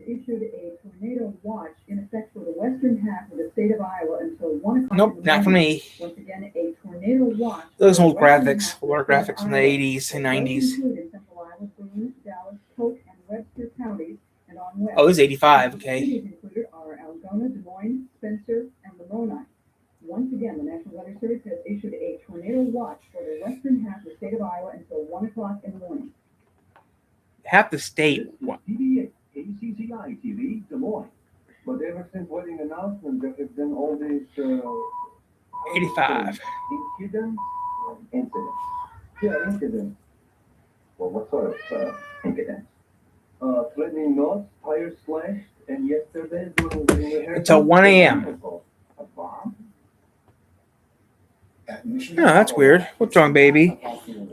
issued a tornado watch in effect for the western half of the state of Iowa until 1 o'clock. Nope, not for me. Once again, a tornado watch. Those old graphics, older graphics from the 80s and 90s. In Central Iowa, Boone, Dallas, Polk, and Webster counties, and on west. Oh, this is 85, okay. Cities included are Algona, Des Moines, Spencer, and Lamoni. Once again, the National Weather Service has issued a tornado watch for the western half of the state of Iowa until 1 o'clock in the morning. Half the state. TV, KCCI TV, Des Moines. But ever since wedding announcement, there have been all these 85. Incidents. Yeah, incidents. Well, what sort of incidents? Threatening knots, tires slashed, and yesterday during the Until 1 a.m. A bomb? Oh, that's weird. What's wrong, baby?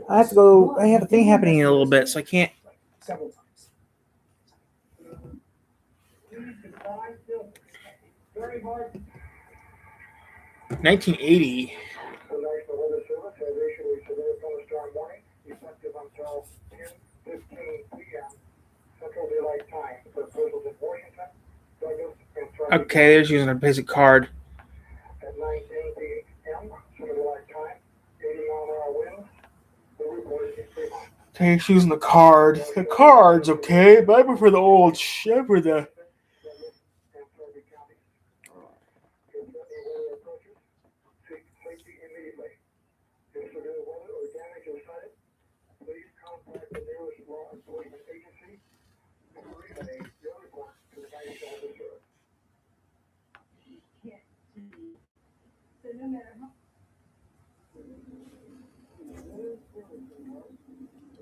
I have to go. I have a thing happening in a little bit, so I can't. Several times. 1980. The National Weather Service has issued a severe thunderstorm warning effective until 10:15 p.m. Central Daylight Time for officials in Washington, Douglas, and surrounding Okay, there's using a basic card. at 9:10 p.m. Central Daylight Time, 80-mile-an-hour winds. The report is in Fremont. Okay, she's using the card. The card's okay, but I prefer the old shit for the. No matter how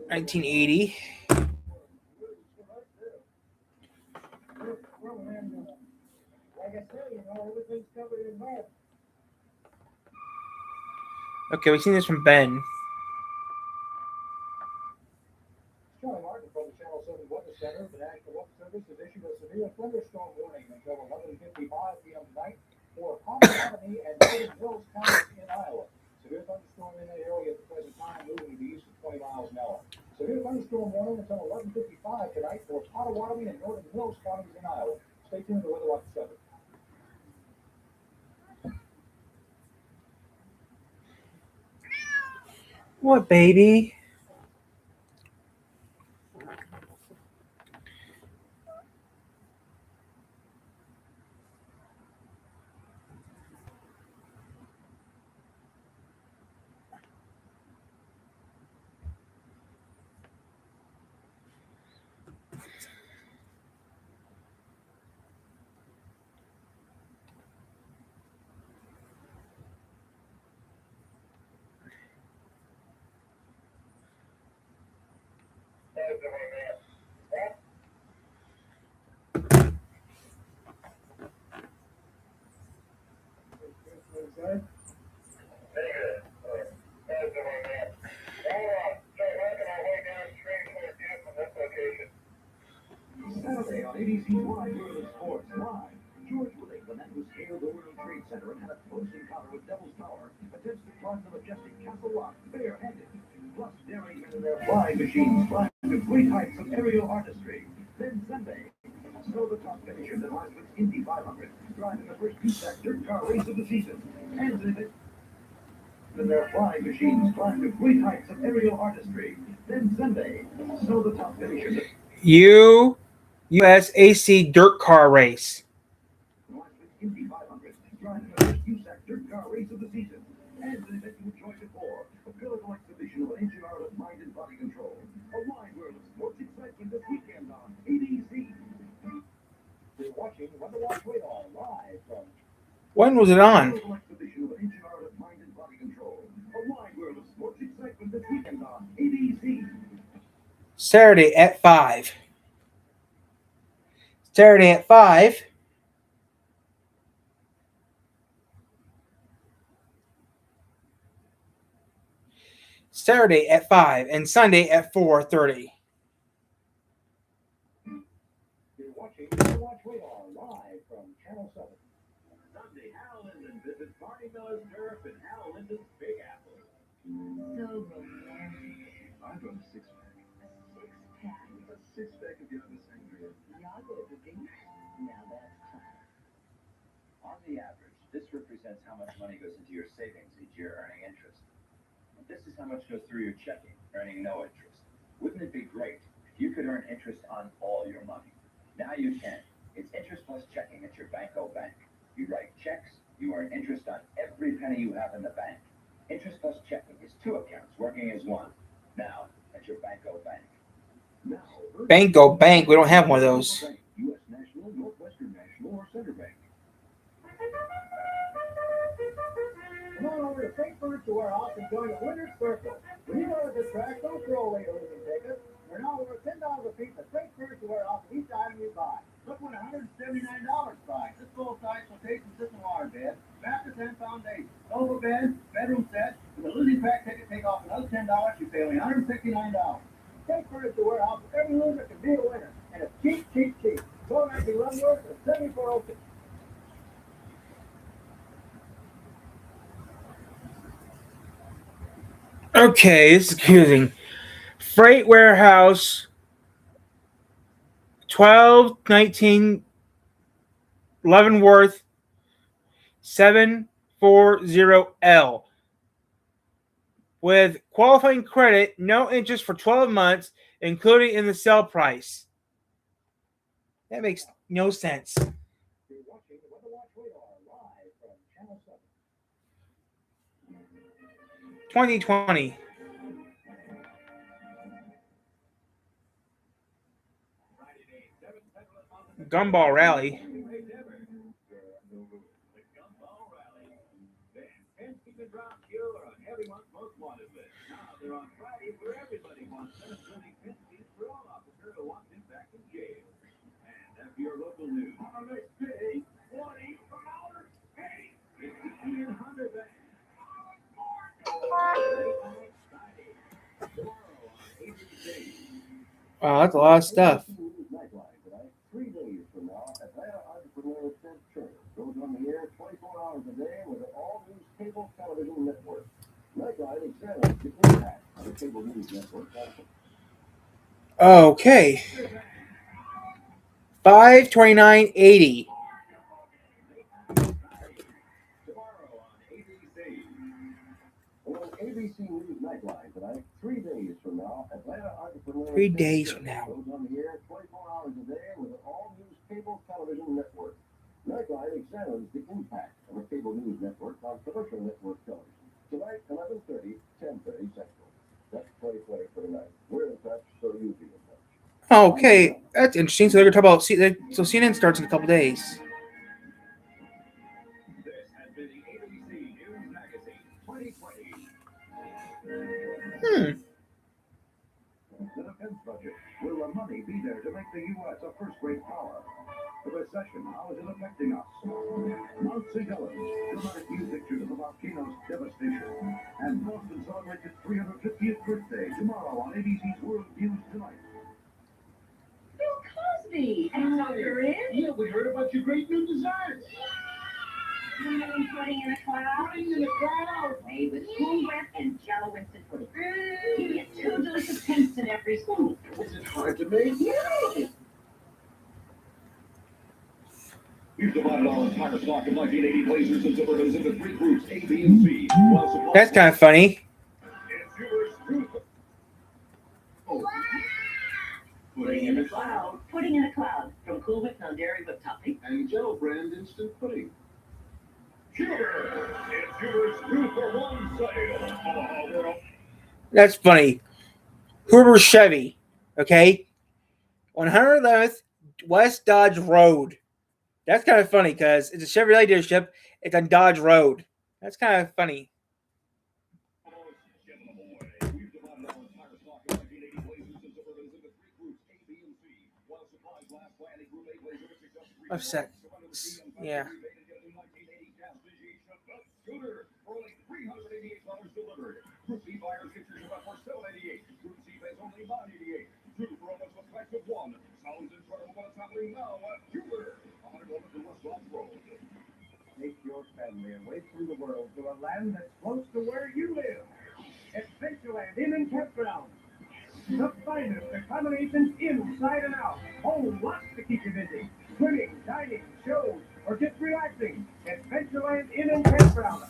1980. Okay, we've seen this from Ben. Charlie Martin from the Channel 7 Weather Center. The National Weather Service has issued a severe thunderstorm warning until 11:55 p.m. tonight for Pottawatomie and Northern Hills counties in Iowa. Severe thunderstorm in the area at the present time, moving to the east at 20 miles an hour. Severe thunderstorm warning until 11:55 tonight for Pottawatomie and Northern Hills counties in Iowa. Stay tuned to Weather Watch 7. What, baby? Saturday on ABC's Wide World of Sports Live, George Willing, the man who scaled the World Trade Center and had a close encounter with Devil's Tower, attempts to climb the majestic Castle Rock barehanded. Plus, daring men in their flying machines climb to great heights of aerial artistry. Then Sunday, so the top finisher that last week's Indy 500, driving the first USAC dirt car race of the season. And in their flying machines climb to great heights of aerial artistry. Then Sunday, so the top finisher. USAC dirt car race. Indy 500, driving the first USAC dirt car race of the season. And an event you enjoyed before, a pivotal exhibition of ancient art of mind and body control. A wide world of sports excitement this weekend on ABC. You're watching Weather Watch Radar live from When was it on? pivotal exhibition of ancient art of mind and body control. A wide world of sports excitement this weekend on ABC. Saturday at 5. Saturday at 5. Saturday at 5 and Sunday at 4:30. You're watching Weather Watch Radar live from Channel 7. Sunday, Hal Linden visits Barney Miller's turf in Hal Linden's Big Apple. so romantic. I brought a six-pack. A six-pack. A six-pack of Yaga Sangria. Yago, the big money goes into your savings each year earning interest. But this is how much goes through your checking, earning no interest. Wouldn't it be great if you could earn interest on all your money? Now you can. It's interest plus checking at your Banco Bank. You write checks, you earn interest on every penny you have in the bank. Interest plus checking is two accounts working as one. Now at your Banco Bank. Now, Banco Bank. We don't have one of those. U.S. National, Northwestern National, or Center Bank. Come on over to St. Furniture Warehouse and join the Winner's Circle. When you go to this track, don't throw away the losing tickets. They're now over $10 a piece at St. Furniture Warehouse for each item you buy. Look what $179 buys. This full-size flotation system water bed, mattress and foundation, sofa bed, bedroom set. With a losing track ticket, take off another $10. You pay only $169. St. Furniture Warehouse, every loser can be a winner. And it's cheap, cheap, cheap. Go back to Leavenworth at 7406. Okay, this is confusing. Freight warehouse 1219 Leavenworth 740L. With qualifying credit, no interest for 12 months, including in the sale price. That makes no sense. You're watching the Weather Watch Radar live from Channel 7. 2020. Gumball Rally. They're on Friday where everybody wants 720 penalties for all officer who wants him back in jail. And that's your local news. On the next day, 20 from outer space. It's the Ian Hunter Bank. Wow, that's a lot of stuff. Nightline tonight, 3 days from now, Atlanta entrepreneur Ted Turner goes on the air 24 hours a day with an all-news cable television network. Nightline examines the impact of the cable news network. Okay. 529.80. Tomorrow on ABC. On ABC News Nightline tonight, 3 days from now, Atlanta entrepreneur 3 Ted days Turner from now. goes on the air 24 hours a day with an all-news cable television network. Nightline examines the impact of a cable news network on commercial network television. Tonight, 11:30, 10:30 Central. That's 2020 for tonight. We're in touch, so you be in touch. Okay, that's interesting. So they're going to talk about so CNN starts in a couple days. This has been the ABC News Magazine 2020. The defense budget. Will the money be there to make the U.S. a first-rate power? The recession, how is it affecting us? Mount St. Helens, dramatic new pictures of the volcano's devastation. And Boston celebrates its 350th birthday tomorrow on ABC's World News Tonight. Bill Cosby. And so you're in? Yeah, we heard about your great new desserts. Pudding in a cloud. Pudding in the crowd. Made with spoon bread and Jello instant pudding. You get 2 delicious tastes in every spoon. Was it hard to make? Yeah. We've divided our entire stock of 1980 Blazers and Zipperhoods into 3 groups, A, B, and C. While supply- That's kind of funny. It's yours too. Oh. Pudding in a cloud. Pudding in a cloud. From Cool Whip non-dairy whipped topping. And Jello brand instant pudding. Sugar! It's yours 2 for 1 sale. That's funny. Hoover Chevy. Okay. 111th West Dodge Road. That's kind of funny because it's a Chevrolet dealership. It's on Dodge Road. That's kind of funny. Upset. Yeah. Take your family away from the world to a land that's close to where you live. Adventureland Inn and Campground. The finest accommodations inside and out. Whole lots to keep you busy. Swimming, dining, shows, or just relaxing. Adventureland Inn and Campground.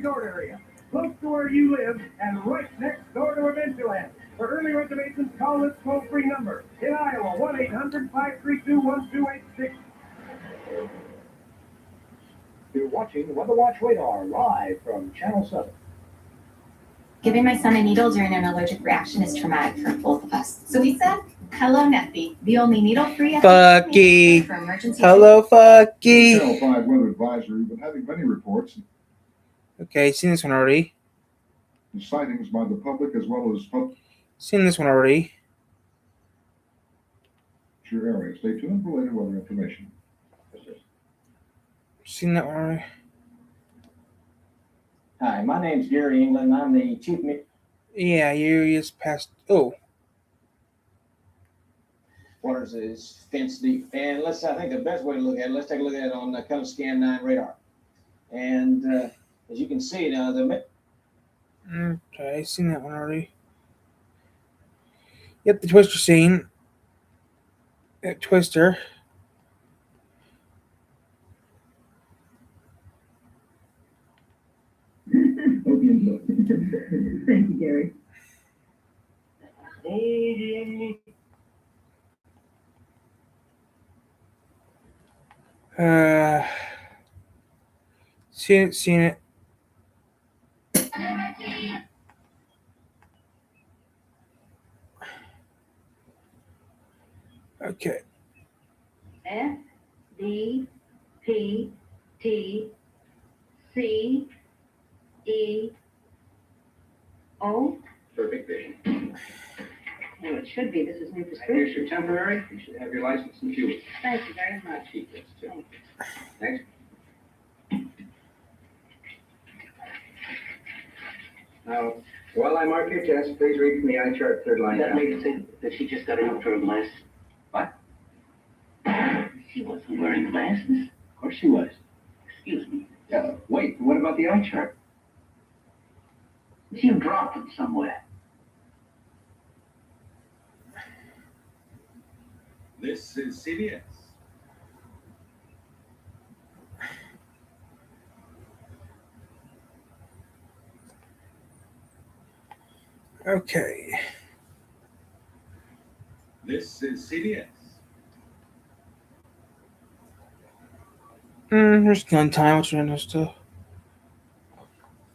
resort area, close to where you live and right next door to Adventureland. For early reservations, call this toll-free number. In Iowa, 1-800-532-1286. You're watching Weather Watch Radar live from Channel 7. Giving my son a needle during an allergic reaction is traumatic for both of us. So we said, hello, Neffy, the only needle-free Fucky. for emergency. Hello, Fucky. Channel 5 weather advisory, but having many reports Okay, seen this one already. and sightings by the public as well as public Seen this one already. your area. Stay tuned for later weather information. Seen that one already. Hi, my name's Gary England. I'm the chief. Yeah, you just passed. Oh, Waters is fence deep, and I think the best way to look at it, let's take a look at it on the Color Scan 9 radar. And as you can see now, okay, seen that one already. Yep, the Twister scene. That Twister. Thank you, Gary. Seen it. Okay. S D P T C E O. Perfect vision. Well, it should be. This is new Here's prescription. your temporary. You should have your license in 2 weeks. Thank you very much. Keep this too. Thank you. Next. Now, while I mark your test, please read from the eye chart, third line That down. lady said that she just got a new pair of glasses. What? She wasn't wearing glasses. Of course she was. Excuse me. Wait, what about the eye chart? She dropped them somewhere. This is CBS. Okay. This is CBS. There's gun time. What's random stuff?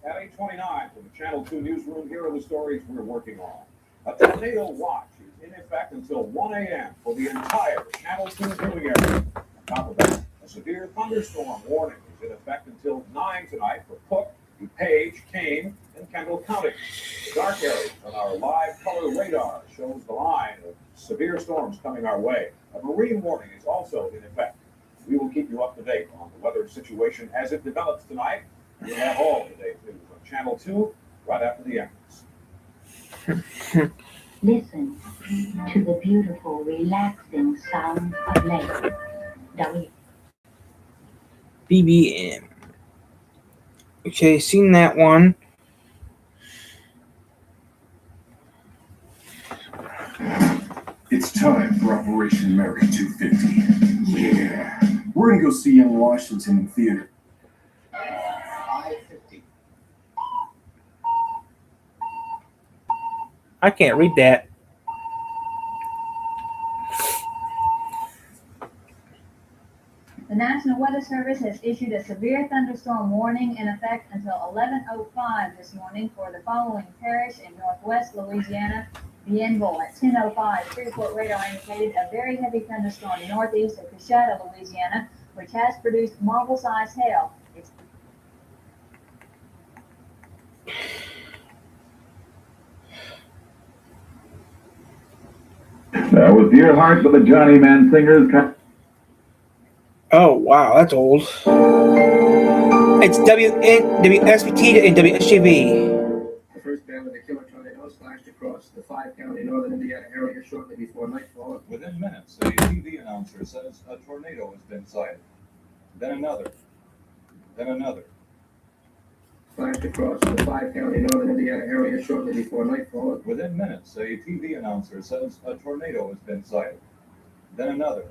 At 8:29 from the Channel 2 newsroom, here are the stories we're working on. A tornado watch is in effect until 1 a.m. for the entire Channel 2 viewing area. On top of that, a severe thunderstorm warning is in effect until 9 tonight for Cook, DuPage, Kane, and Kendall County. The dark areas on our live color radar shows the line of severe storms coming our way. A marine warning is also in effect. We will keep you up to date on the weather situation as it develops tonight. We'll have all the day news on Channel 2 right after the ends. Listen to the beautiful, relaxing sound of lake. BBM. Okay, seen that one. It's time for Operation America 250. Yeah. We're gonna go see Young Washington in theater. 550. I can't read that. The National Weather Service has issued a severe thunderstorm warning in effect until 11:05 this morning for the following parish in northwest Louisiana. Bienville at 10:05, Freeport radar indicated a very heavy thunderstorm northeast of Coshada, Louisiana, which has produced marble-sized hail. That was Dear Heart by the Johnny Man Singers. Oh, wow, that's old. It's WSBT and WSJV. The first band of the killer tornado slashed across the 5-county northern Indiana area shortly before nightfall. Within minutes, a TV announcer says a tornado has been sighted. Then another. Then another. Slashed across the 5-county northern Indiana area shortly before nightfall. Within minutes, a TV announcer says a tornado has been sighted. Then another.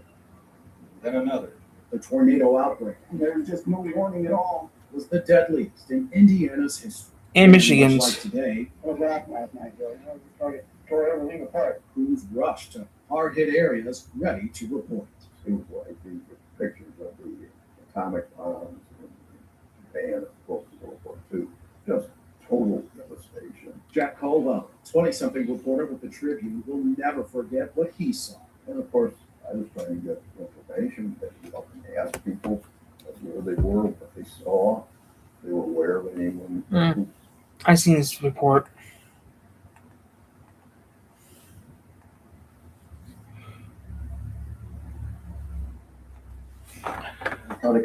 Then another. The tornado outbreak. There's just no warning at all. was the deadliest in Indiana's history. And Much Michigan's. like today, I was out last night, Joe. Tore everything apart. crews rushed to hard-hit areas ready to report. Seems like these are pictures of the atomic bombs and Japan, of course, World War II. Just total devastation. Jack Caldwell, 20-something reporter with the Tribune, will never forget what he saw. And of course, I was trying to get information, that you often ask people where they were, what they saw. They were aware of anyone. I seen this report. So the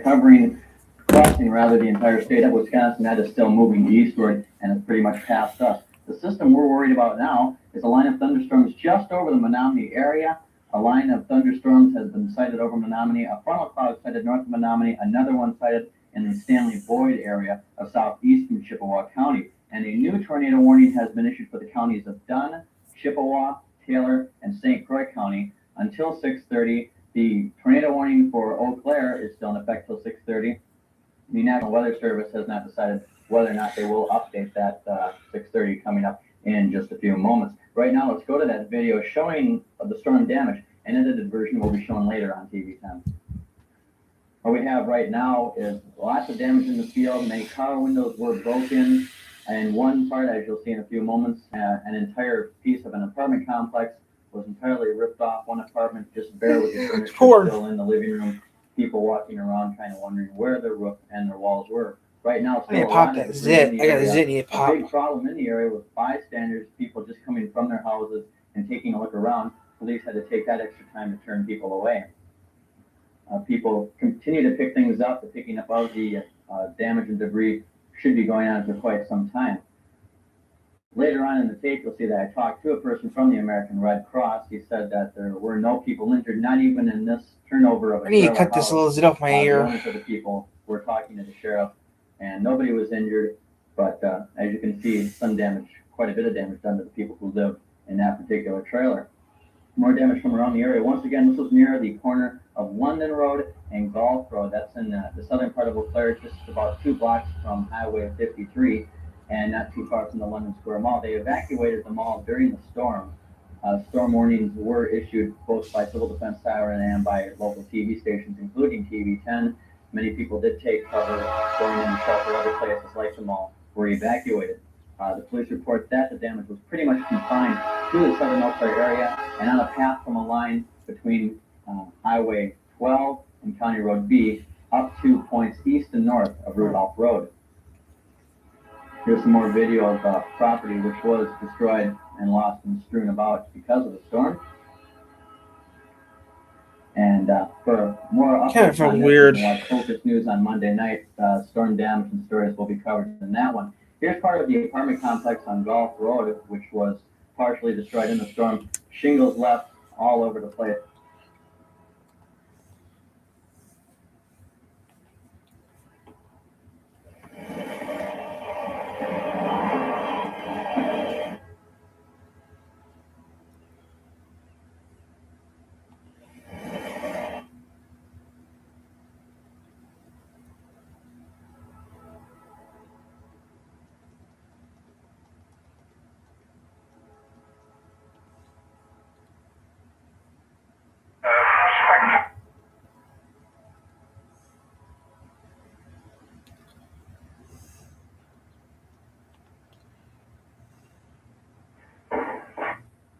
crossing rather the entire state of Wisconsin, that is still moving eastward and it's pretty much past us. The system we're worried about now is a line of thunderstorms just over the Menominee area. A line of thunderstorms has been sighted over Menominee, a frontal cloud sighted north of Menominee, another one sighted in the Stanley Boyd area of southeastern Chippewa County. And a new tornado warning has been issued for the counties of Dunn, Chippewa, Taylor, and St. Croix County until 6:30. The tornado warning for Eau Claire is still in effect till 6:30. The National Weather Service has not decided whether or not they will update that 6:30 coming up in just a few moments. Right now, let's go to that video showing the storm damage. An edited version will be shown later on TV 10. What we have right now is lots of damage in the field. Many car windows were broken. And one part, as you'll see in a few moments, an entire piece of an apartment complex was entirely ripped off. One apartment just barely the furniture still in the living room. People walking around kind of wondering where their roof and their walls were. Right now, I need to pop that zit. I got the zit. Need to pop. A big problem in the area with bystanders, people just coming from their houses and taking a look around. Police had to take that extra time to turn people away. People continue to pick things up. The picking up of the damage and debris should be going on for quite some time. Later on in the tape, you'll see that I talked to a person from the American Red Cross. He said that there were no people injured, not even in this turnover of a I need to trailer cut this house. little zit off my The ear. owners of the people were talking to the sheriff, and nobody was injured. But as you can see, some damage, quite a bit of damage done to the people who lived in that particular trailer. More damage from around the area. Once again, this was near the corner of London Road and Golf Road. That's in the southern part of Eau Claire, just about 2 blocks from Highway 53 and not too far from the London Square Mall. They evacuated the mall during the storm. Storm warnings were issued both by Civil Defense Siren and by local TV stations, including TV 10. Many people did take cover going into shelter. Other places like the mall were evacuated. The police report that the damage was pretty much confined to the southern Eau Claire area and on a path from a line between Highway 12 and County Road B up to points east and north of Rudolph Road. Here's some more video of property which was destroyed and lost and strewn about because of the storm. And for more updates on this, weird. you can watch Focus News on Monday night. Storm damage and stories will be covered in that one. Here's part of the apartment complex on Golf Road, which was partially destroyed in the storm. Shingles left all over the place.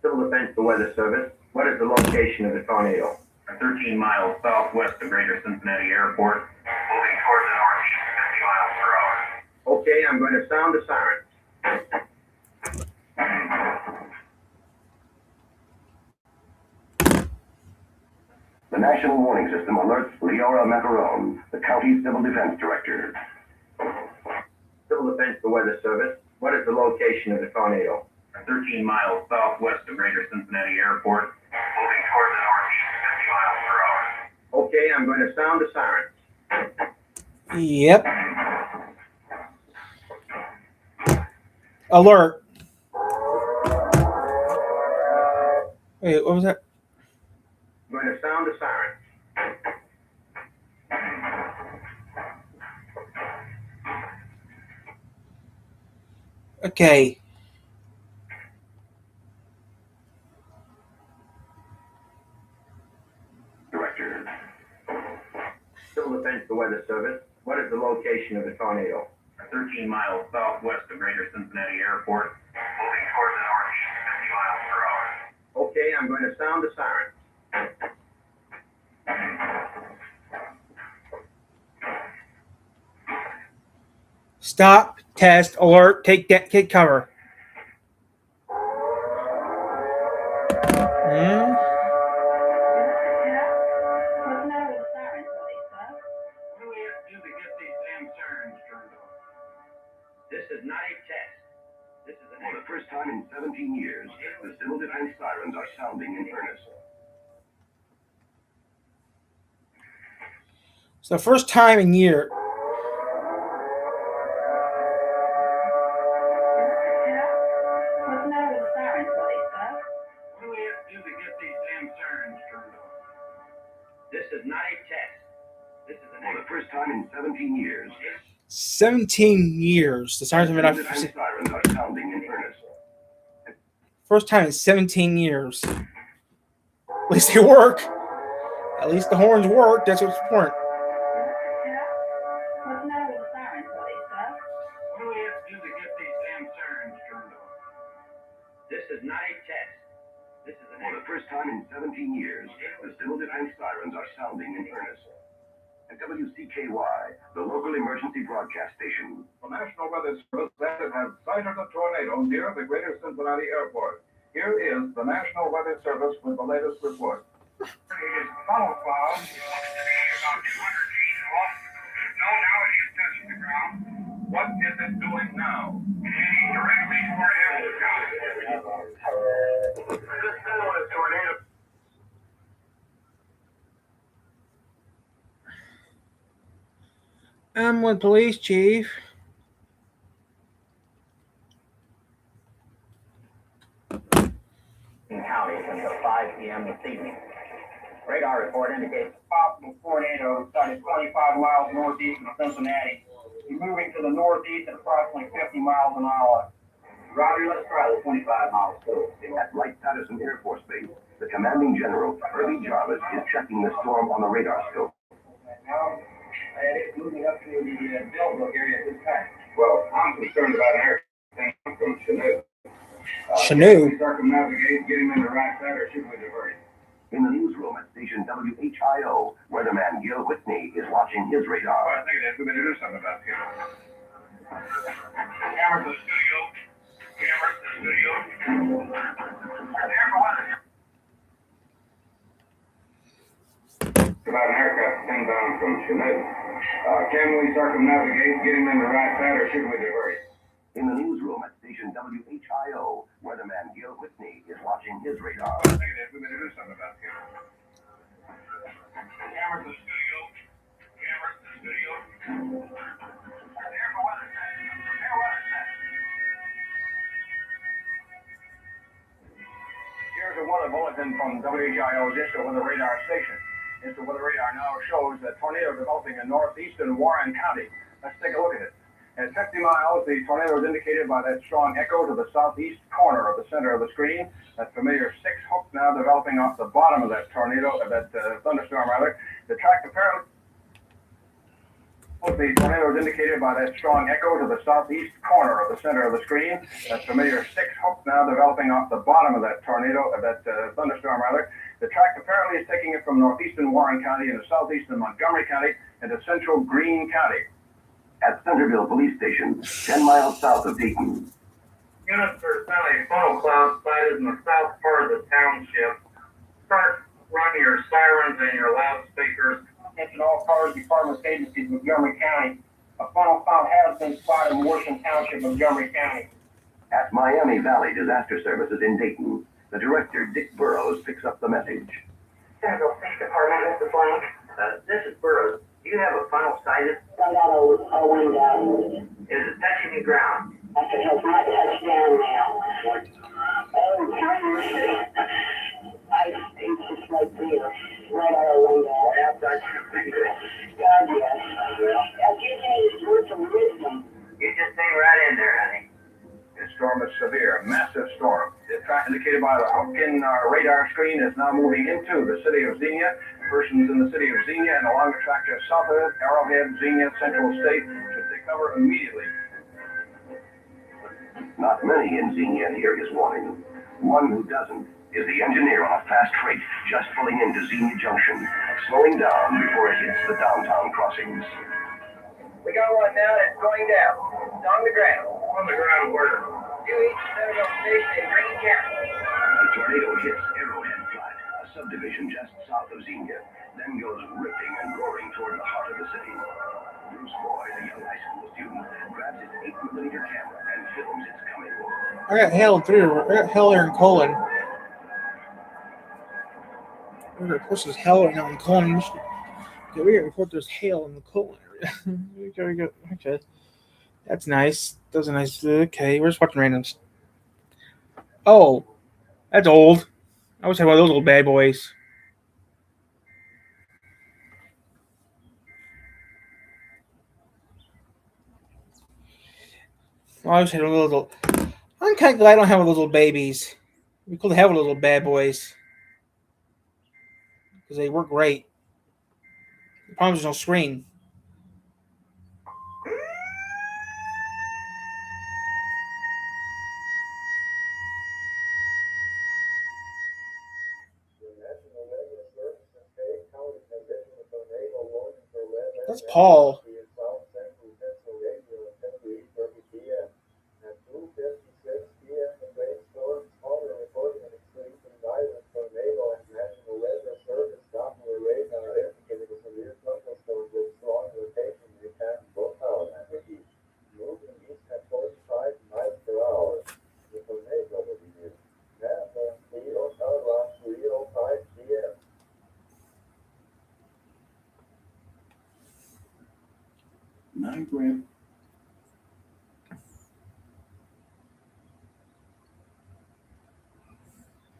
Civil Defense, the Weather Service. What is the location of the tornado? 13 miles southwest of Greater Cincinnati Airport. Moving towards the northeast, 50 miles per hour. Okay, I'm going to sound the siren. The National Warning System alerts Leora Macaron, the county civil defense director. Civil Defense, the Weather Service. What is the location of the tornado? 13 miles southwest of Greater Cincinnati Airport. Moving towards the northeast, 50 miles per hour. Okay, I'm going to sound the siren. Yep. Alert. Wait, what was that? I'm going to sound the siren. Okay. Director. Civil Defense, the Weather Service. What is the location of the tornado? 13 miles southwest of Greater Cincinnati Airport. Moving towards the northeast, 50 miles per hour. Okay, I'm going to sound the siren. Stop, test, alert, take cover. Hmm? What's the matter with the sirens, Lisa? What do we have to do to get these damn sirens turned off? This is not a test. This is For the first time in 17 years, the civil defense sirens are sounding in earnest. It's the first time in year. What's the matter with the sirens, Lisa? What do we have to do to get these damn sirens turned off? This is not a test. This is For the first time in 17 years, 17 years. The sirens have been civil off. defense sirens are sounding in earnest. First time in 17 years. At least they work. At least the horns work. That's what's important. What's the matter with the sirens, Lisa? What do we have to do to get these damn sirens turned off? This is not a test. This is For the first time in 17 years, the civil defense sirens are sounding in earnest. At WCKY, the local emergency broadcast station. The National Weather Service said it has sighted a tornado near the Greater Cincinnati Airport. Here is the National Weather Service with the latest report. It is funnel cloud. It's about 200 feet off. No, now it is touching the ground. What is it doing now? Heading directly toward Hamilton County. This fellow is a tornado. I'm with police chief. County until 5 p.m. this evening. Radar report indicates a possible tornado started 25 miles northeast of Cincinnati. He's moving to the northeast at approximately 50 miles an hour. Roger, let's try the 25 miles still. At Wright-Patterson Air Force Base, the commanding general, Herbie Jarvis, is checking the storm on the radar scope. Now, and it's moving up to the Belleville area at this time. Well, I'm concerned about everything from Chanute. Chanute? We circumnavigate, get him in the right side, or should we divert him? In the newsroom at station WHIO, weatherman Gil Whitney is watching his radar. Oh, I think it is. We better do something about it. Camera to the studio. Camera to the studio. About an aircraft inbound from Chanute. Can we circumnavigate, get him in the right side, or should we divert him? In the newsroom at station WHIO, weatherman Gil Whitney is watching his radar. Oh, I think it is. We better do something about it. Camera to the studio. Camera to the studio. Prepare for weather set. Prepare weather set. Here's a weather bulletin from WHIO's Insta Weather Radar station. Insta Weather Radar now shows a tornado developing in northeastern Warren County. Let's take a look at it. At 50 miles, the tornado is indicated by that strong echo to the southeast corner of the center of the screen. That familiar 6 hook now developing off the bottom of that tornado, thunderstorm rather. The track apparently. The tornado is indicated by that strong echo to the southeast corner of the center of the screen. That familiar 6 hook now developing off the bottom of that tornado, thunderstorm rather. The track apparently is taking it from northeastern Warren County into southeastern Montgomery County into central Greene County. At Centerville Police Station, 10 miles south of Dayton. Units are sending funnel cloud sighted in the south part of the township. Start running your sirens and your loudspeakers. Attention all cars, departments, agencies, Montgomery County. A funnel cloud has been spotted in Washington Township, Montgomery County. At Miami Valley Disaster Services in Dayton, the director, Dick Burrows, picks up the message. Central Police Department, Mr. Blank. This is Burroughs. Do you have a funnel sighted? I got a window. Is it touching the ground? I said, it's not touched down now. Oh, it's just right there, right out of the window. Right outside your window. God, yes. I'll give you words of wisdom. You just stay right in there, honey. thunderstorm is severe, massive storm. The track indicated by the Hopkin radar screen is now moving into the city of Xenia. Persons in the city of Xenia and along the track just south of it, Arrowhead, Xenia, Central State, should take cover immediately. Not many in Xenia hear his warning. One who doesn't is the engineer on a fast freight just pulling into Xenia Junction, slowing down before it hits the downtown crossings. We got one now that's going down. It's on the ground. On the ground where? Dewey Central Station in Green County. The tornado hits Arrowhead Flat, a subdivision just south of Xenia, then goes ripping and roaring toward the heart of the city. Bruce Boyd, a young high school student, grabs his 8mm camera and films its coming. I got hail there in Colon. We're gonna push this hail right now in Colon. Okay, we gotta report there's hail in the Colon area. Okay. That's nice. That's a nice. Okay, we're just watching randoms. Oh, that's old. I wish I had one of those old bad boys. I wish I had a little. I'm kind of glad I don't have one of those little babies. It'd be cool to have one of those little bad boys because they work great. The problem is no screen. That's Paul.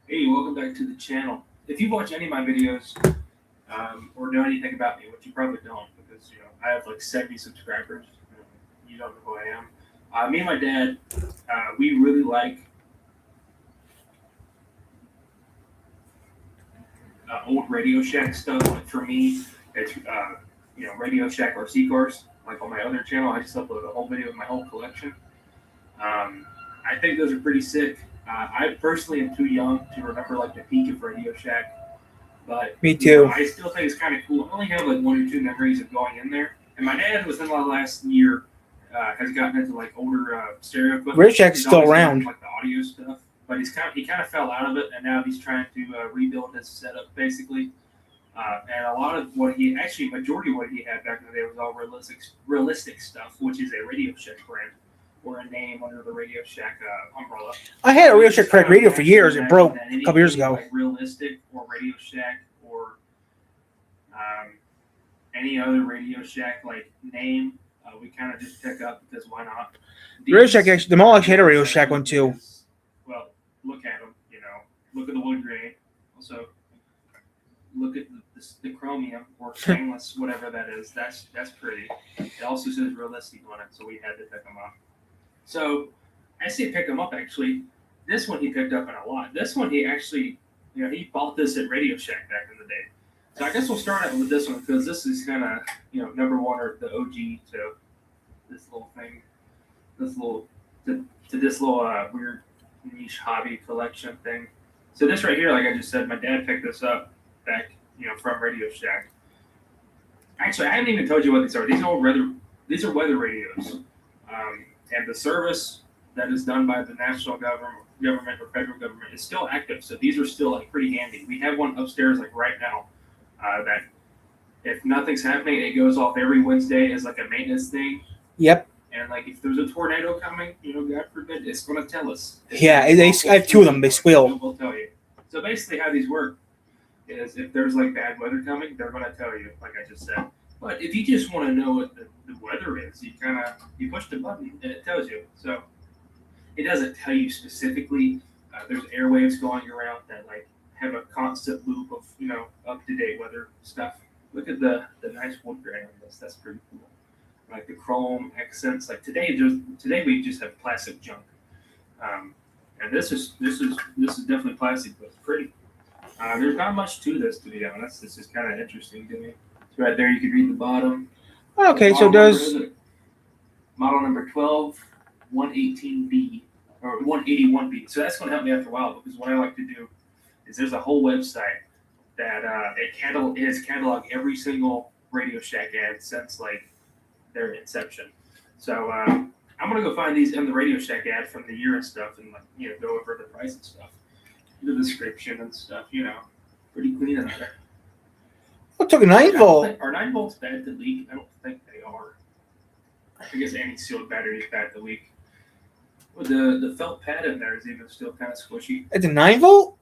Hey, welcome back to the channel. If you watch any of my videos or know anything about me, which you probably don't, because I have like 70 subscribers. You don't know who I am. Me and my dad, we really like old Radio Shack stuff. Like for me, it's Radio Shack RC cars. Like on my other channel, I just upload a whole video of my whole collection. I think those are pretty sick. I personally am too young to remember like the peak of Radio Shack, but me too. I still think it's kind of cool. I only have like 1 or 2 memories of going in there. And my dad within the last year has gotten into like older stereo equipment. Radio Shack's still around, like the audio stuff, but he kind of fell out of it, and now he's trying to rebuild his setup basically. And a lot of what majority of what he had back in the day was all realistic stuff, which is a Radio Shack brand or a name under the Radio Shack umbrella. I had a Radio Shack Crack radio for years. It broke a couple years ago. Like Realistic or Radio Shack or any other Radio Shack like name, we kind of just pick up because why not? Radio Shack actually, the mall actually had a Radio Shack one too. Well, look at them. Look at the wood grain. Also, look at the chromium or stainless, whatever that is. That's pretty. It also says realistic on it, so we had to pick them up. So I say pick them up actually. This one he picked up in a lot. This one he actually, he bought this at Radio Shack back in the day. So I guess we'll start out with this one because this is kind of, number one or the OG to this little thing, this little weird niche hobby collection thing. So this right here, like I just said, my dad picked this up back, from Radio Shack. Actually, I haven't even told you what these are. These are weather radios. And the service that is done by the national government or federal government is still active. So these are still like pretty handy. We have one upstairs like right now that if nothing's happening, it goes off every Wednesday as like a maintenance thing. Yep. And like if there's a tornado coming, God forbid, it's going to tell us. Yeah, I have 2 of them. They squeal. We'll tell you. So basically how these work is if there's like bad weather coming, they're going to tell you, like I just said. But if you just want to know what the weather is, you push the button and it tells you. So it doesn't tell you specifically. There's airwaves going around that like have a constant loop of up to date weather stuff. Look at the nice wood grain on this. That's pretty cool. Like the chrome accents. Like today we just have plastic junk. And this is definitely plastic, but it's pretty. There's not much to this, to be honest. This is kind of interesting to me. It's right there. You can read the bottom. Okay, so does model number 12118B or 181B. So that's going to help me after a while, because what I like to do is there's a whole website that it has cataloged every single Radio Shack ad since like their inception. So I'm gonna go find these in the Radio Shack ad from the year and stuff, and like go over the price and stuff, the description and stuff. Pretty clean in there. I took a 9-volt. Are 9 volts bad to leak? I don't think they are. I guess any sealed battery is bad to leak. Well, the felt pad in there is even still kind of squishy. It's a 9-volt?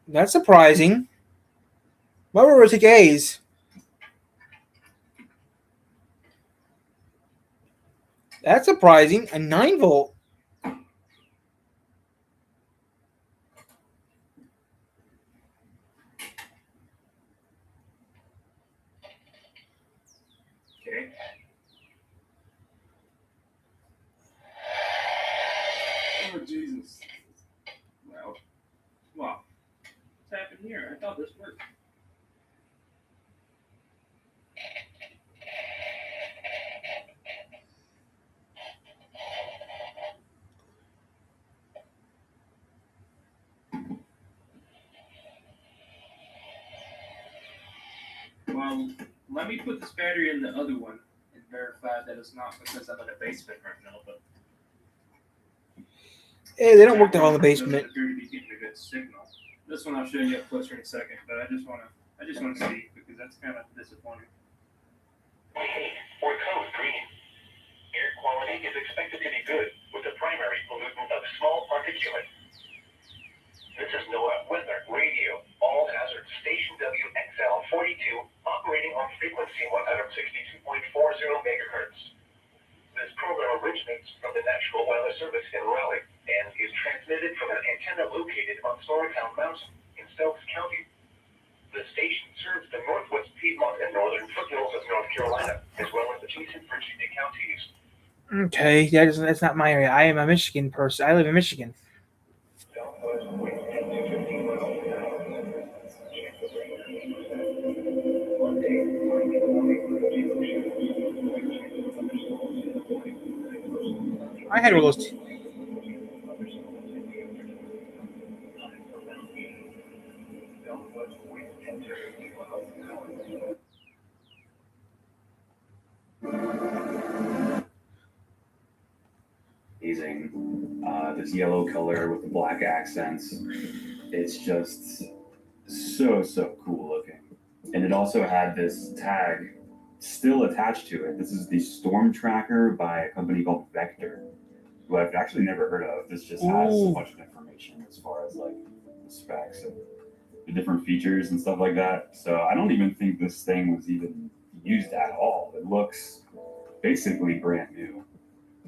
That's surprising. Why would we take A's? That's surprising. A 9-volt. Okay. Oh, Jesus. Well, what's happened here? I thought this worked. Well, let me put this battery in the other one and verify that it's not because I'm in a basement right now. But Hey, they don't work down in the basement. Doesn't appear to be getting a good signal. This one I'll show you up closer in a second, but I just want to see, because that's kind of disappointing. Or code green. Air quality is expected to be good, with the primary pollutant of small particulate. This is NOAA Weather Radio, all hazard station WXL42, operating on frequency 162.40 megahertz. This program originates from the National Weather Service in Raleigh and is transmitted from an antenna located on Sorrowtown Mountain in Stokes County. The station serves the northwest Piedmont and northern foothills of North Carolina, as well as adjacent Virginia counties. Okay, that's not my area. I am a Michigan person. I live in Michigan. I had one of those. Amazing. This yellow color with the black accents. It's just so cool looking. And it also had this tag still attached to it. This is the Storm Tracker by a company called Vector, who I've actually never heard of. This just has a bunch of information as far as like the specs and the different features and stuff like that. So I don't even think this thing was even used at all. It looks basically brand new.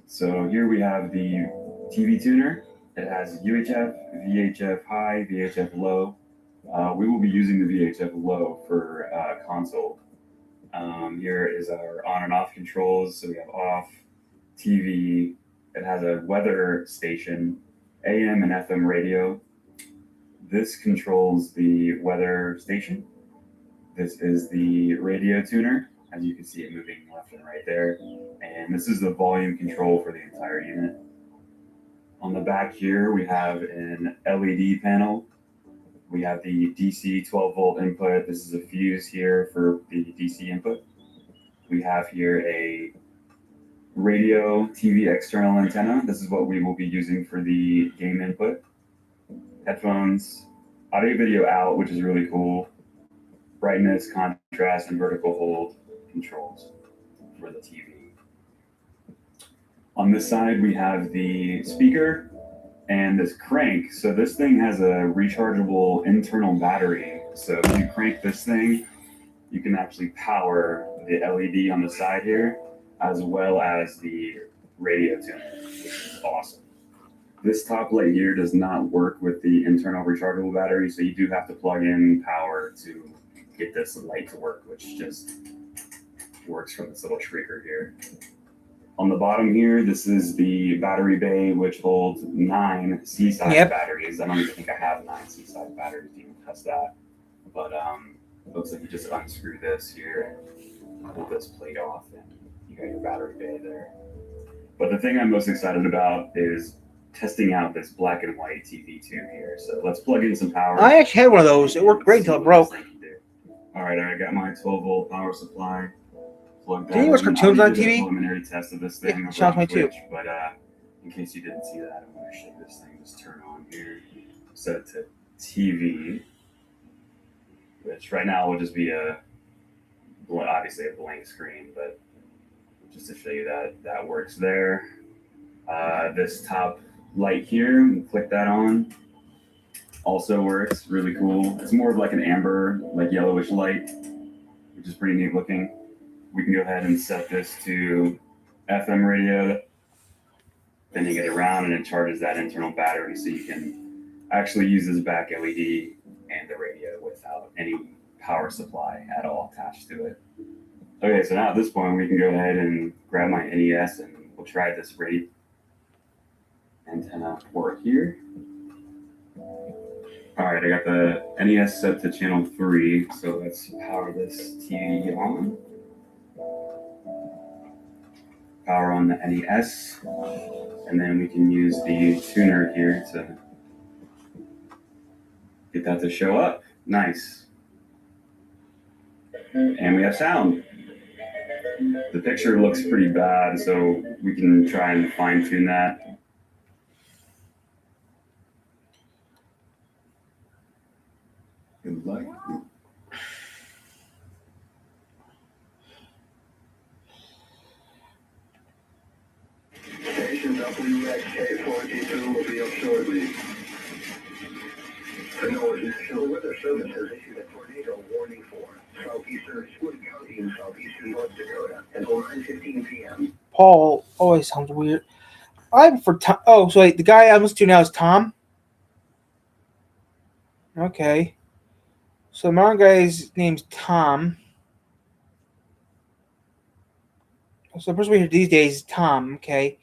So here we have the TV tuner. It has UHF, VHF high, VHF low. We will be using the VHF low for console. Here is our on and off controls. So we have off, TV. It has a weather station, AM and FM radio. This controls the weather station. This is the radio tuner. As you can see it moving left and right there. And this is the volume control for the entire unit. On the back here, we have an LED panel. We have the DC 12 volt input. This is a fuse here for the DC input. We have here a radio TV external antenna. This is what we will be using for the game input. Headphones, audio video out, which is really cool. Brightness, contrast, and vertical hold controls for the TV. On this side, we have the speaker and this crank. So this thing has a rechargeable internal battery. So if you crank this thing, you can actually power the LED on the side here, as well as the radio tuner, which is awesome. This top light here does not work with the internal rechargeable battery, so you do have to plug in power to get this light to work, which just works from this little trigger here. On the bottom here, this is the battery bay, which holds 9 C-size Yep. batteries. I don't even think I have 9 C-size batteries to even test that. But it looks like you just unscrew this here and pull this plate off, and you got your battery bay there. But the thing I'm most excited about is testing out this black and white TV tube here. So let's plug in some power. I actually had one of those. It worked great until it broke. All right, I got my 12-volt power supply. Plugged Did you that watch in. cartoons I on already did a TV? preliminary test of this thing. Yeah, over Sean's on my too. Twitch, but in case you didn't see that, I'm going to show you this thing. Just turn on here. Set it to TV, which right now will just be obviously a blank screen, but just to show you that that works there. This top light here, click that on. Also works, really cool. It's more of like an amber, like yellowish light, which is pretty neat looking. We can go ahead and set this to FM radio. Then you get it around and it charges that internal battery, so you can actually use this back LED and the radio without any power supply at all attached to it. Okay, so now at this point we can go ahead and grab my NES and we'll try this radio antenna port here. All right, I got the NES set to channel 3, so let's power this TV on. Power on the NES, and then we can use the tuner here to get that to show up. Nice. And we have sound. The picture looks pretty bad, so we can try and fine tune that. Good luck. Station WXK4G2 will be up shortly. The NOAA's National Weather Service has issued a tornado warning for southeastern Wood County in southeastern North Dakota until 9:15 p.m. Paul always sounds weird. I'm for Tom. Oh, so wait, the guy I'm listening to now is Tom? Okay. So my guy's name's Tom. So the person we hear these days is Tom, okay.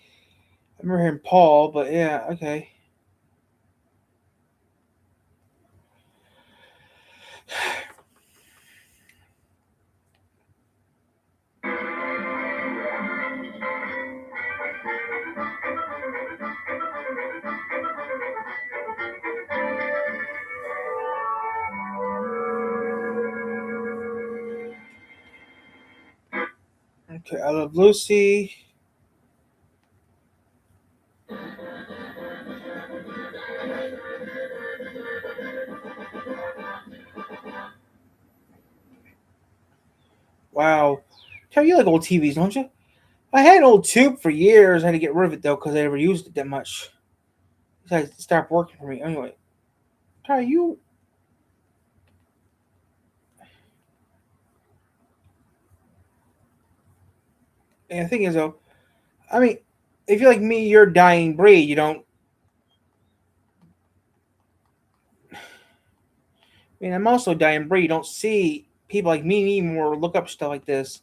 I remember hearing Paul, but yeah, okay. Okay, I Love Lucy. Wow. Tell you like old TVs, don't you? I had an old tube for years. I had to get rid of it though because I never used it that much. It stopped working for me. Anyway, Ty, you. And the thing is though, I mean, if you're like me, you're a dying breed. You don't. I mean, I'm also a dying breed. You don't see people like me anymore look up stuff like this.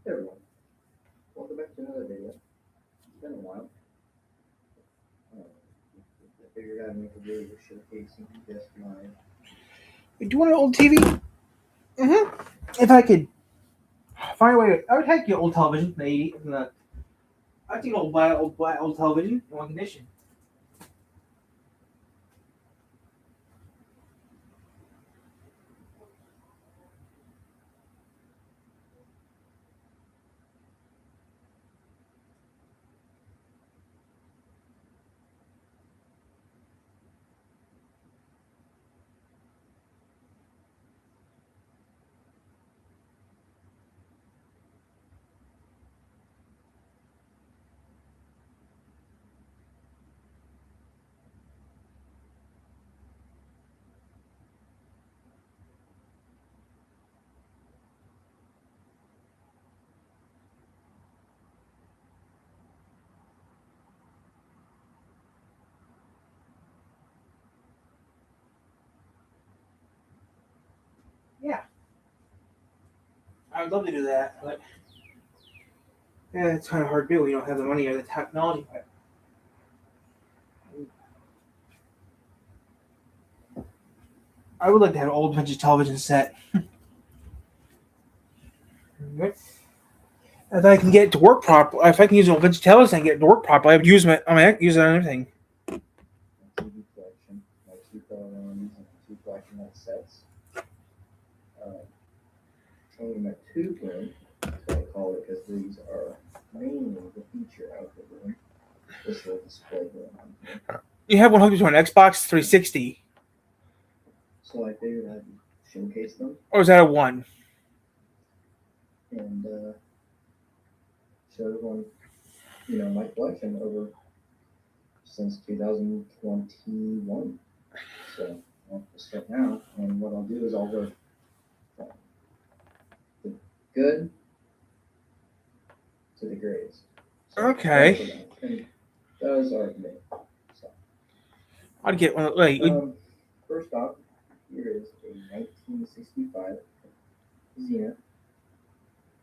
Hey everyone, welcome back to another video. It's been a while. I figured I'd make a video showcasing just my. Do you want an old TV? If I could find a way, I would take your old television from the 80s. I'd take an old television in one condition. I would love to do that, but yeah, it's kind of hard to do. We don't have the money or the technology. I would like to have an old vintage television set. If I can get it to work properly, if I can use an old vintage television and get it to work properly, I would use it. I mean, I could use it on everything. TV collection, my 2 color-runs and 2 collection of sets. Only my tube room, that's what I call it, because these are mainly the feature out of the room. This little display room on here. You have one hooked to an Xbox 360, So I figured I'd showcase them or is that a one? and show everyone, my collection over since 2021. So I'll start now, and what I'll do is I'll work the good to the greatest. So Okay. and those are me. So, I'd get one. Wait, first off, here is a 1965 Zenith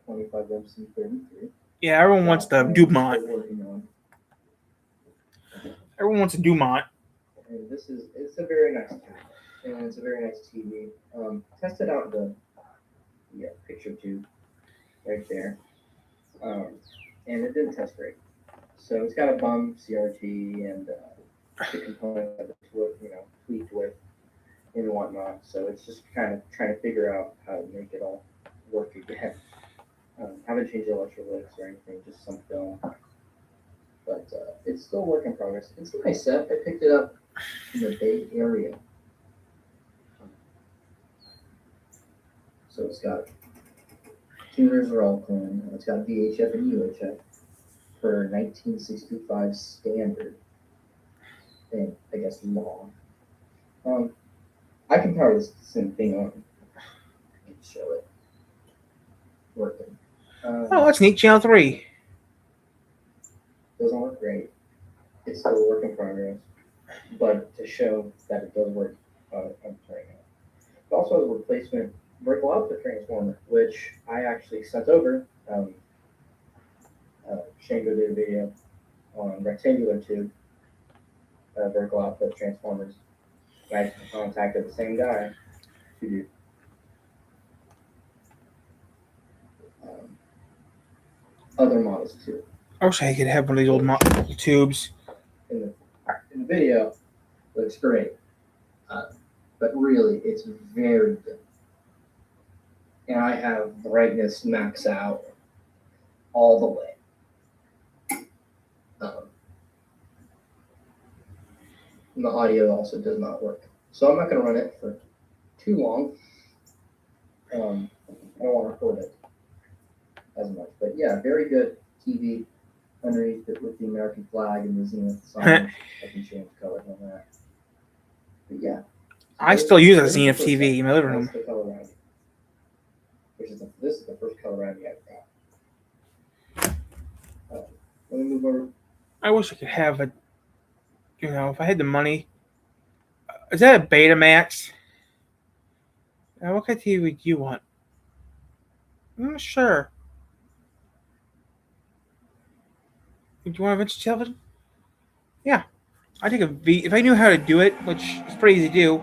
25MC33. yeah, everyone wants the Dumont. Still working on. Everyone wants a Dumont. And it's a very nice TV. And it's a very nice TV. Tested out the picture tube right there. And it didn't test great. So it's got a bum CRT and the components that it's tweaked with and whatnot. So it's just kind of trying to figure out how to make it all work again. Haven't changed the electrolytes or anything, just some film. But it's still a work in progress. It's a nice set. I picked it up in the Bay Area. So it's got tuners are all clean. It's got VHF and UHF for 1965 standard and I guess law. I can power this same thing on. I can show it working. Oh, that's neat. Channel 3. Doesn't work great. It's still a work in progress. But to show that it does work, I'm turning it. It also has a replacement vertical output transformer, which I actually sent over. Shango did a video on rectangular tube vertical output transformers. I contacted the same guy to do other models too. I wish I could have one of these old tubes. In the video, it looks great, but really, it's very good. And I have brightness max out all the way. And the audio also does not work. So I'm not going to run it for too long. I don't want to record it as much. But yeah, very good TV underneath it with the American flag and the Zenith sign. I can change colors on that. But yeah. I still use a Zenith TV in my living room. That's the color round. This is the first color round I've got. Let me move over. I wish I could have a, if I had the money. Is that a Betamax? What kind of TV would you want? I'm not sure. Do you want a vintage television? Yeah. I take a V. If I knew how to do it, which is pretty easy to do.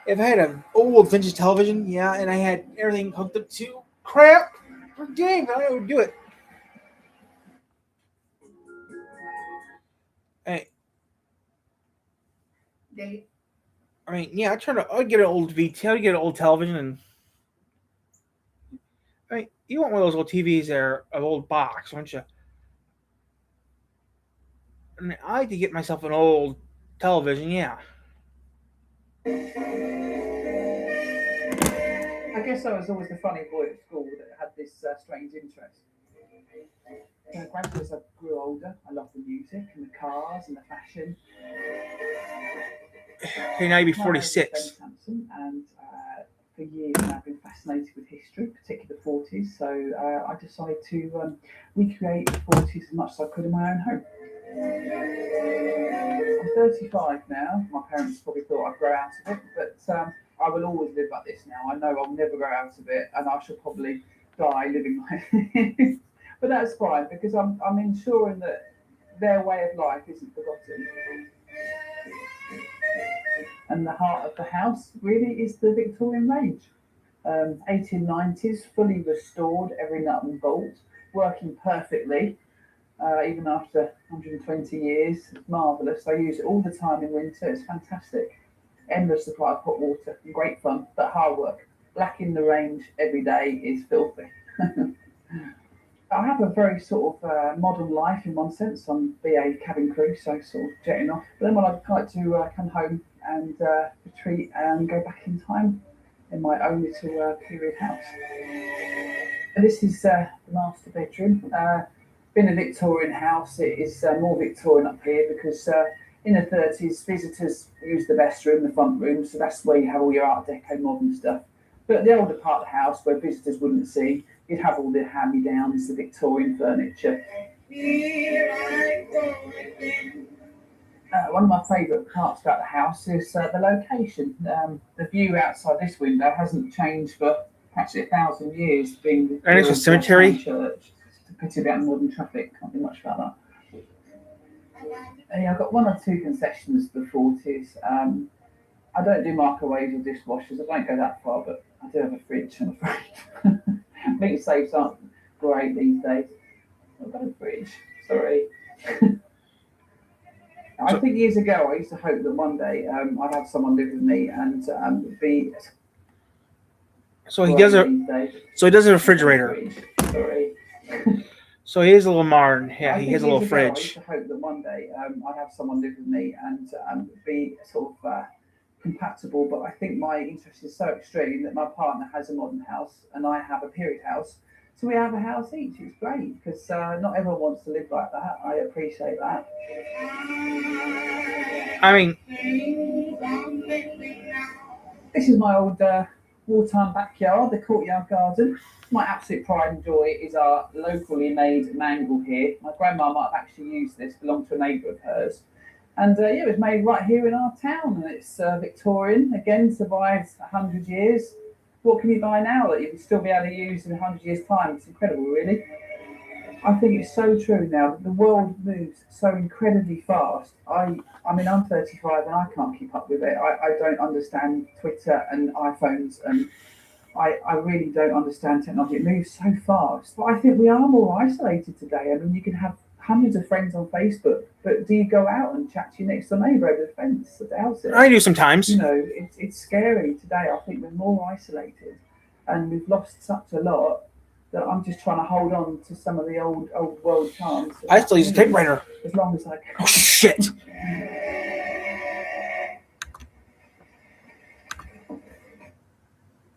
If I had an old vintage television, yeah, and I had everything hooked up to crap for games, I would do it. Hey. I mean, yeah, I'd get an old VT, I'd get an old television, and I mean, you want one of those old TVs there, an old box, don't you? I mean, I like to get myself an old television, yeah. I guess I was always the funny boy at school that had this strange interest. Gradually, as I grew older, I loved the music and the cars and the fashion. Okay, now you'd be 46. And for years now, I've been fascinated with history, particularly the 40s. So I decided to recreate the 40s as much as I could in my own home. I'm 35 now. My parents probably thought I'd grow out of it, but I will always live like this now. I know I'll never go out of it, and I shall probably die living like this. But that's fine because I'm ensuring that their way of life isn't forgotten. And the heart of the house really is the Victorian range. 1890s, fully restored, every nut and bolt, working perfectly, even after 120 years. It's marvellous. I use it all the time in winter. It's fantastic. Endless supply of hot water, great fun, but hard work. Blacking the range every day is filthy. I have a very sort of modern life in one sense. I'm BA cabin crew, so sort of jetting off. But then when I'd like to come home and retreat and go back in time in my own little period house. And this is the master bedroom. Being a Victorian house, it is more Victorian up here because in the 30s, visitors used the best room, the front room, so that's where you have all your Art Deco modern stuff. But the older part of the house, where visitors wouldn't see, you'd have all the hand-me-downs, the Victorian furniture. One of my favourite parts about the house is the location. The view outside this window hasn't changed for practically 1,000 years. Being and it's a cemetery. Church. It's a pity about modern traffic. Can't do much about that. Yeah, I've got one or two concessions for the 40s. I don't do microwaves or dishwashers. I don't go that far, but I do have a fridge, I'm afraid. Meat safes aren't great these days. I've got a fridge. Sorry. I think years ago I used to hope that one day I'd have someone live with me and be. So he does a refrigerator. Sorry. So he is a little modern. Yeah, I he think has a little years ago, I fridge. used to hope that one day I'd have someone live with me and be sort of compatible. But I think my interest is so extreme that my partner has a modern house and I have a period house. So we have a house each. It's great because not everyone wants to live like that. I appreciate that. I mean, this is my old wartime backyard, the courtyard garden. My absolute pride and joy is our locally made mangle here. My grandma might have actually used this, belonged to a neighbour of hers. And yeah, it was made right here in our town, and it's Victorian, again, survived 100 years. What can you buy now that you can still be able to use in 100 years' time? It's incredible, really. I think it's so true now that the world moves so incredibly fast. I mean, I'm 35 and I can't keep up with it. I don't understand Twitter and iPhones, and I really don't understand technology. It moves so fast. But I think we are more isolated today. I mean, you can have hundreds of friends on Facebook, but do you go out and chat to your next door neighbour over the fence? I doubt it. I do sometimes. You know, it's scary today. I think we're more isolated, and we've lost such a lot that I'm just trying to hold on to some of the old world charms. I still use a typewriter. As long as I can. Oh shit!